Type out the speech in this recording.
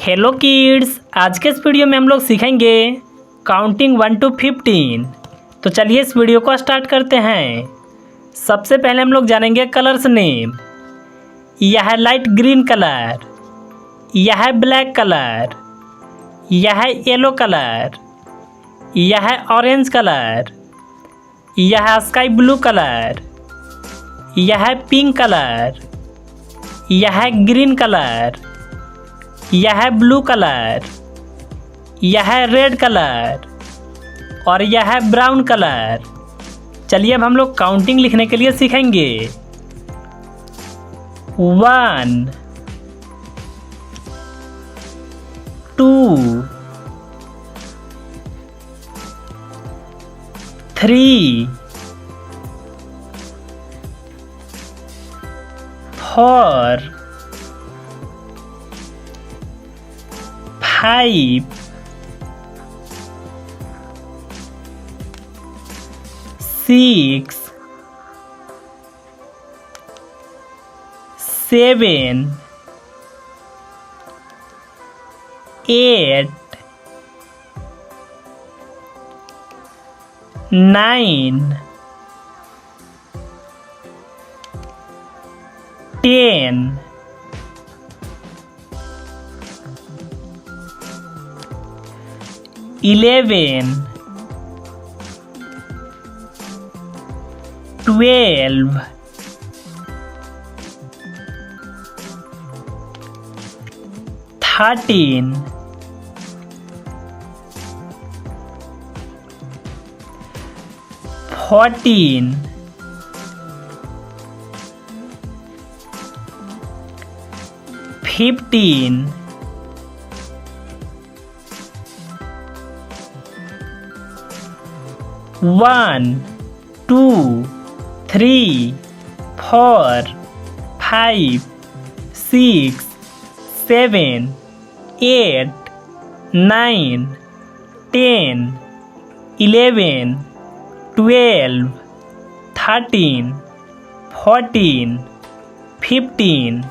Hello kids, आज के इस वीडियो में हम लोग सीखेंगे काउंटिंग 1 to 15। तो चलिए इस वीडियो को स्टार्ट करते हैं। सबसे पहले हम लोग जानेंगे कलर्स नेम। यह है लाइट ग्रीन कलर, यह है ब्लैक कलर, यह है येलो कलर, यह है ऑरेंज कलर, यह है स्काई ब्लू कलर, यह है पिंक कलर, यह है ग्रीन कलर, यह है ब्लू कलर, यह है रेड कलर और यह है ब्राउन कलर। चलिए अब हम लोग काउंटिंग लिखने के लिए सीखेंगे। 1 2 3 4 5 6 7 8 9 10 11 12 13 14 15 1 2 3 4 5 6 7 8 9 10 11 12 13 14 15